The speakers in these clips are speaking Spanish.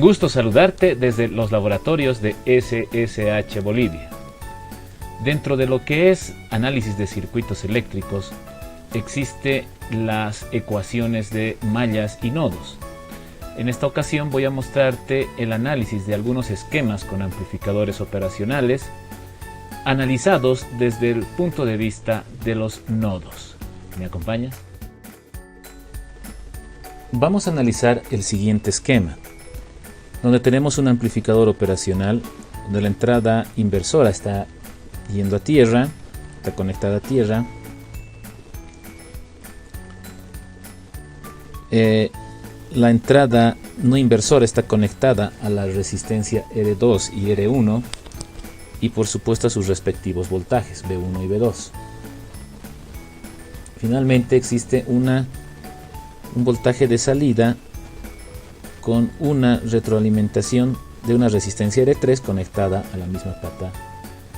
gusto saludarte desde los laboratorios de SSH Bolivia. Dentro de lo que es análisis de circuitos eléctricos, existe las ecuaciones de mallas y nodos. En esta ocasión voy a mostrarte el análisis de algunos esquemas con amplificadores operacionales, analizados desde el punto de vista de los nodos. ¿Me acompañas? Vamos a analizar el siguiente esquema, donde tenemos un amplificador operacional, donde la entrada inversora está yendo a tierra, está conectada a tierra. La entrada no inversora está conectada a la resistencia R2 y R1 y por supuesto a sus respectivos voltajes B1 y B2. Finalmente existe un voltaje de salida con una retroalimentación de una resistencia R3 conectada a la misma pata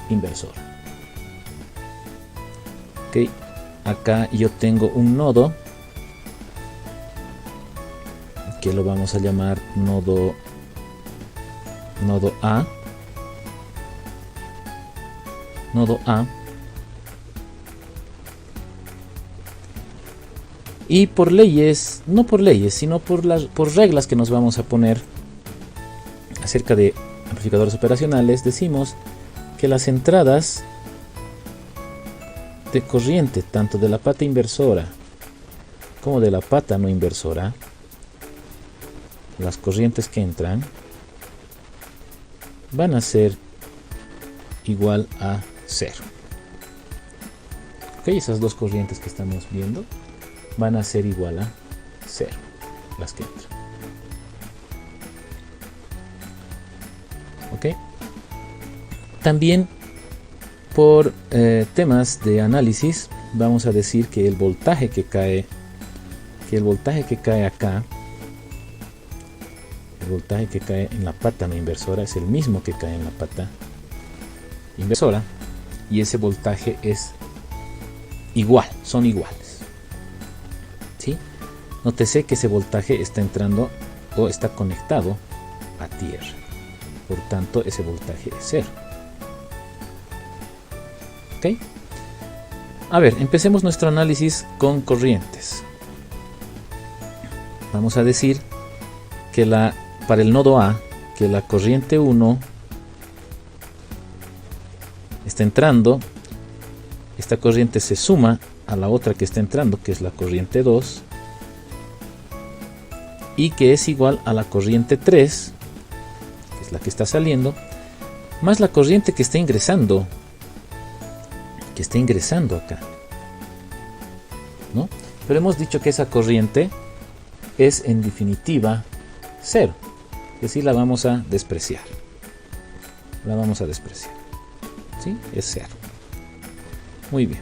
inversora. Ok, acá yo tengo un nodo que lo vamos a llamar nodo A. Nodo A. Y por leyes, no por leyes, sino por reglas que nos vamos a poner acerca de amplificadores operacionales, decimos que las entradas de corriente, tanto de la pata inversora como de la pata no inversora, las corrientes que entran van a ser igual a 0. Ok, esas dos corrientes que estamos viendo van a ser igual a 0, las que entran. Ok. También por temas de análisis vamos a decir que el voltaje que cae acá, el voltaje que cae en la pata no inversora es el mismo que cae en la pata inversora, y ese voltaje es igual, son iguales. ¿Sí? Nótese que ese voltaje está entrando o está conectado a tierra, por tanto ese voltaje es 0. ¿Ok? A ver, empecemos nuestro análisis con corrientes. Vamos a decir que para el nodo A, que la corriente 1 está entrando, esta corriente se suma a la otra que está entrando, que es la corriente 2, y que es igual a la corriente 3, que es la que está saliendo, más la corriente que está ingresando acá, ¿no? Pero hemos dicho que esa corriente es en definitiva 0, es decir, la vamos a despreciar. ¿Sí? Es 0. Muy bien.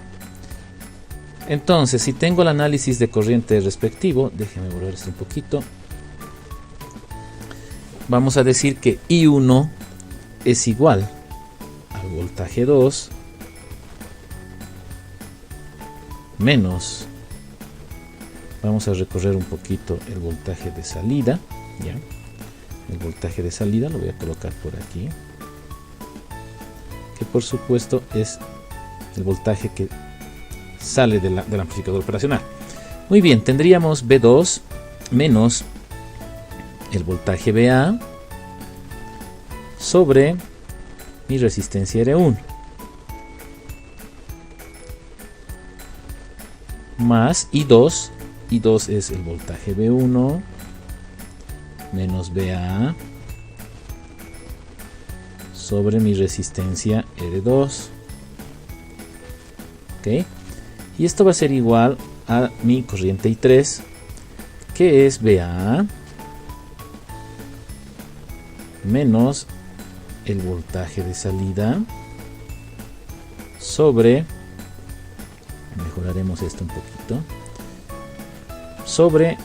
Entonces, si tengo el análisis de corriente respectivo, déjenme borrar esto un poquito. Vamos a decir que I1 es igual al voltaje 2 menos, vamos a recorrer un poquito el voltaje de salida, ¿ya? El voltaje de salida lo voy a colocar por aquí, que por supuesto es el voltaje que sale del amplificador operacional. Muy bien, tendríamos B2 menos el voltaje BA sobre mi resistencia R1 más I2 es el voltaje B1 menos BA sobre mi resistencia R2. ¿Ok? Y esto va a ser igual a mi corriente I3, que es BA menos el voltaje de salida sobre, mejoraremos esto un poquito, sobre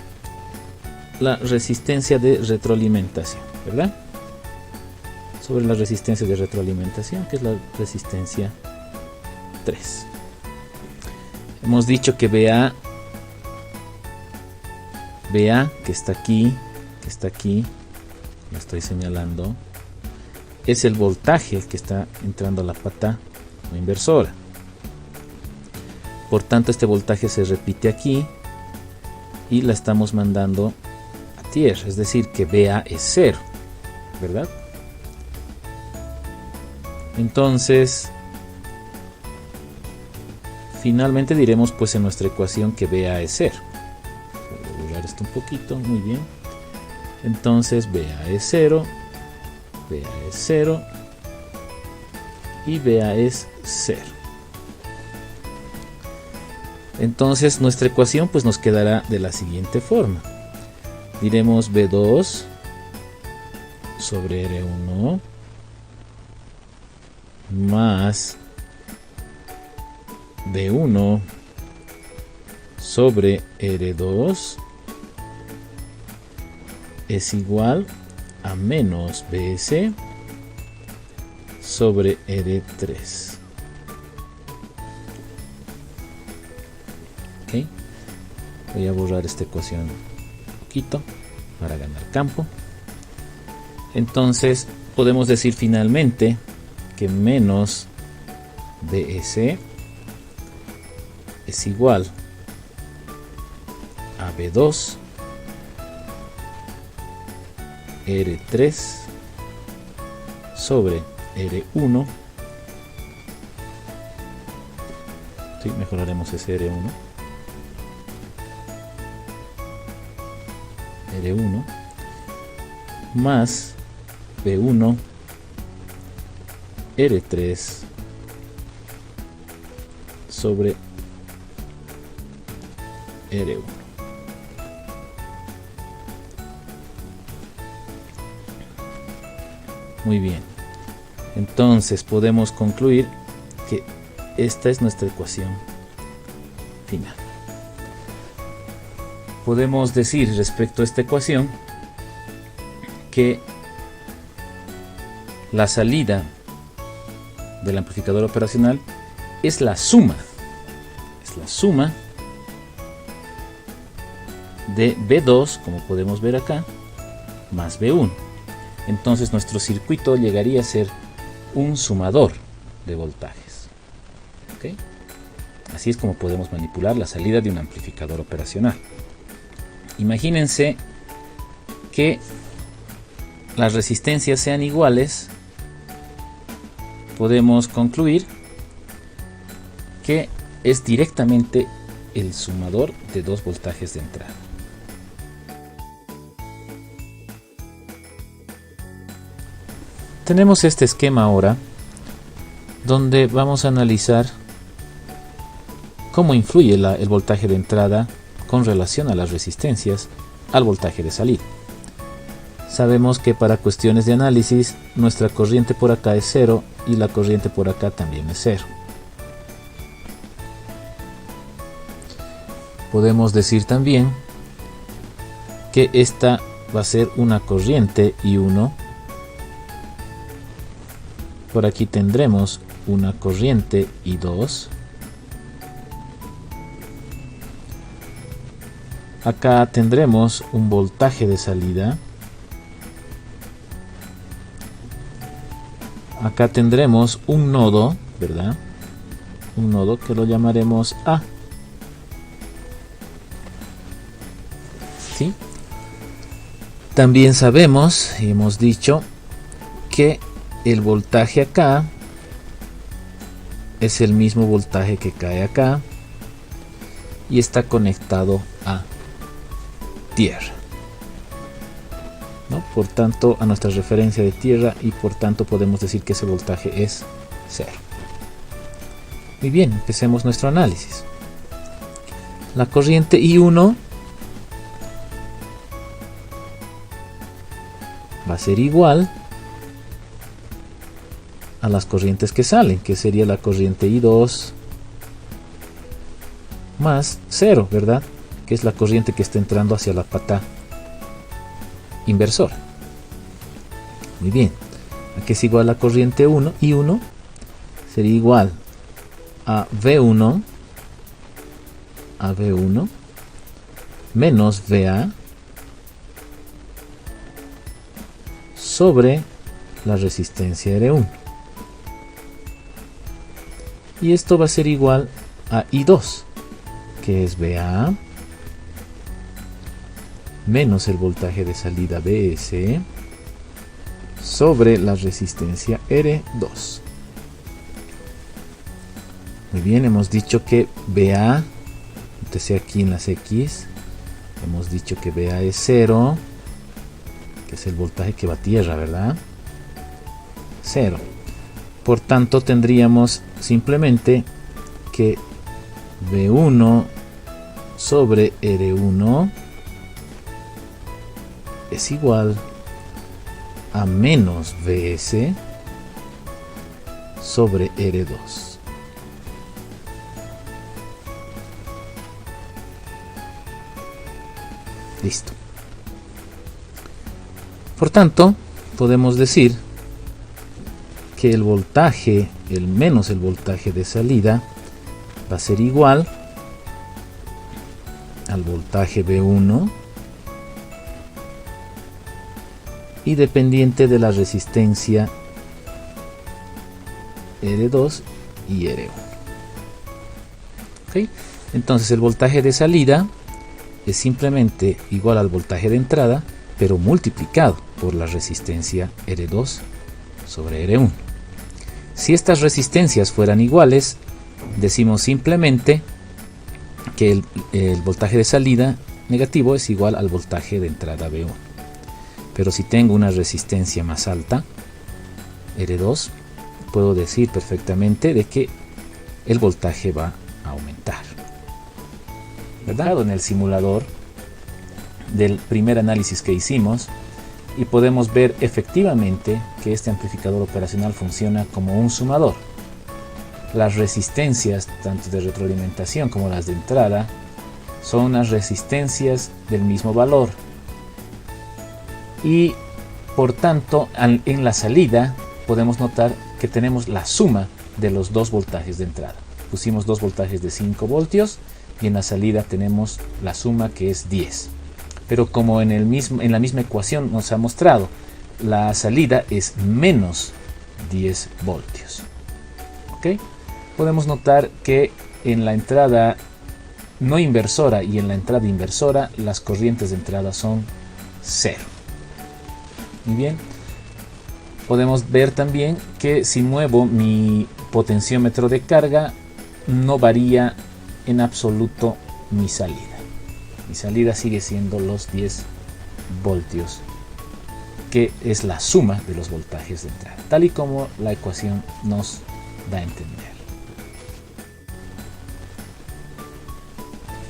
la resistencia de retroalimentación, ¿verdad? Sobre la resistencia de retroalimentación, que es la resistencia 3. Hemos dicho que BA, que está aquí, me estoy señalando, es el voltaje que está entrando a la pata o inversora. Por tanto, este voltaje se repite aquí y la estamos mandando a tierra, es decir, que VA es 0, ¿verdad? Entonces, finalmente diremos pues en nuestra ecuación que VA es 0. Voy a borrar esto un poquito, muy bien. Entonces VA es 0, VA es 0 y VA es 0. Entonces nuestra ecuación pues nos quedará de la siguiente forma. Diremos V2 sobre R1 más V1 sobre R2 es igual a menos VS sobre R3. ¿Okay? Voy a borrar esta ecuación un poquito para ganar campo. Entonces podemos decir finalmente que menos VS es igual a V2 R3 sobre R1. Sí, mejoraremos ese R1. R1 más V1 R3 sobre R1. Muy bien. Entonces podemos concluir que esta es nuestra ecuación final. Podemos decir respecto a esta ecuación que la salida del amplificador operacional es la suma de V2, como podemos ver acá, más V1. Entonces nuestro circuito llegaría a ser un sumador de voltajes. ¿Okay? Así es como podemos manipular la salida de un amplificador operacional. Imagínense que las resistencias sean iguales. Podemos concluir que es directamente el sumador de dos voltajes de entrada. Tenemos este esquema ahora donde vamos a analizar cómo influye el voltaje de entrada con relación a las resistencias al voltaje de salida. Sabemos que para cuestiones de análisis nuestra corriente por acá es 0 y la corriente por acá también es 0. Podemos decir también que esta va a ser una corriente I1. Por aquí tendremos una corriente I2. Acá tendremos un voltaje de salida. Acá tendremos un nodo, ¿verdad? Un nodo que lo llamaremos A. ¿Sí? También sabemos y hemos dicho que el voltaje acá es el mismo voltaje que cae acá y está conectado a tierra, ¿no? Por tanto, a nuestra referencia de tierra, y por tanto podemos decir que ese voltaje es 0. Muy bien, empecemos nuestro análisis. La corriente I1 va a ser igual a las corrientes que salen, que sería la corriente I2 más 0, ¿verdad? Que es la corriente que está entrando hacia la pata inversora. Muy bien, aquí es igual a la corriente I1, sería igual a V1 menos VA sobre la resistencia R1. Y esto va a ser igual a I2, que es VA menos el voltaje de salida BS sobre la resistencia R2. Muy bien, hemos dicho que VA, entonces aquí en las X, hemos dicho que VA es 0, que es el voltaje que va a tierra, ¿verdad? 0. Por tanto, tendríamos simplemente que V1 sobre R1 es igual a menos Vs sobre R2. Listo. Por tanto, podemos decir que el voltaje, el menos el voltaje de salida, va a ser igual al voltaje V1 y dependiente de la resistencia R2 y R1. ¿Okay? Entonces el voltaje de salida es simplemente igual al voltaje de entrada, pero multiplicado por la resistencia R2 sobre R1. Si estas resistencias fueran iguales, decimos simplemente que el voltaje de salida negativo es igual al voltaje de entrada V1. Pero si tengo una resistencia más alta, R2, puedo decir perfectamente de que el voltaje va a aumentar. ¿Verdad? En el simulador del primer análisis que hicimos, y podemos ver efectivamente que este amplificador operacional funciona como un sumador. Las resistencias, tanto de retroalimentación como las de entrada, son unas resistencias del mismo valor. Y por tanto, en la salida podemos notar que tenemos la suma de los dos voltajes de entrada. Pusimos dos voltajes de 5 voltios y en la salida tenemos la suma que es 10. Pero como en la misma ecuación nos ha mostrado, la salida es menos 10 voltios. ¿Okay? Podemos notar que en la entrada no inversora y en la entrada inversora las corrientes de entrada son 0. Muy bien. Podemos ver también que si muevo mi potenciómetro de carga, no varía en absoluto mi salida. Mi salida sigue siendo los 10 voltios, que es la suma de los voltajes de entrada, tal y como la ecuación nos da a entender.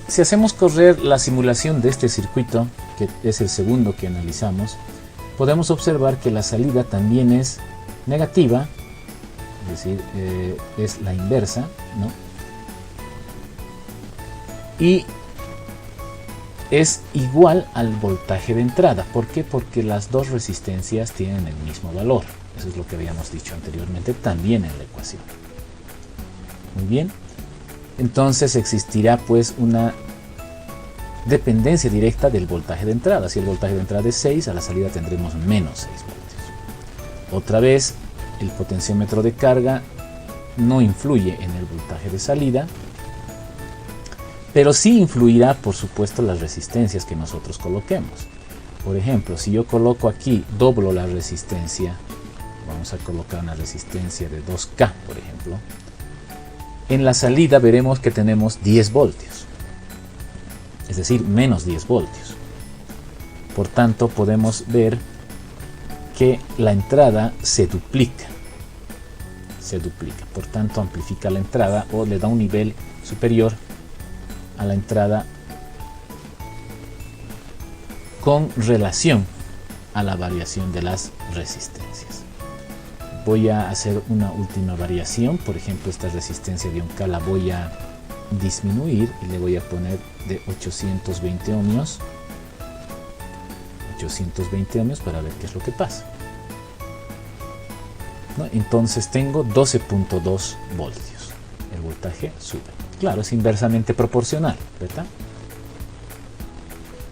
Si hacemos correr la simulación de este circuito, que es el segundo que analizamos, podemos observar que la salida también es negativa, es decir, es la inversa, ¿no? Y es igual al voltaje de entrada. ¿Por qué? Porque las dos resistencias tienen el mismo valor. Eso es lo que habíamos dicho anteriormente también en la ecuación. Muy bien. Entonces existirá pues una dependencia directa del voltaje de entrada. Si el voltaje de entrada es 6, a la salida tendremos menos 6 voltios. Otra vez, el potenciómetro de carga no influye en el voltaje de salida, pero sí influirá, por supuesto, las resistencias que nosotros coloquemos. Por ejemplo, si yo coloco aquí, doblo la resistencia, vamos a colocar una resistencia de 2K, por ejemplo, en la salida veremos que tenemos 10 voltios, es decir, menos 10 voltios. Por tanto, podemos ver que la entrada se duplica. Por tanto, amplifica la entrada o le da un nivel superior a la entrada con relación a la variación de las resistencias. Voy a hacer una última variación. Por ejemplo, esta resistencia de 1K la voy a disminuir y le voy a poner de 820 ohmios. 820 ohmios para ver qué es lo que pasa, ¿no? Entonces tengo 12.2 voltios. El voltaje sube. Claro, es inversamente proporcional, ¿verdad?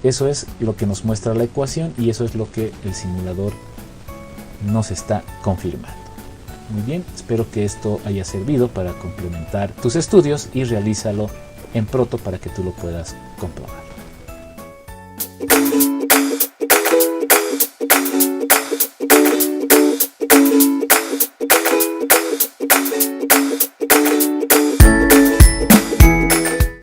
Eso es lo que nos muestra la ecuación y eso es lo que el simulador nos está confirmando. Muy bien, espero que esto haya servido para complementar tus estudios y realízalo en Proto para que tú lo puedas comprobar.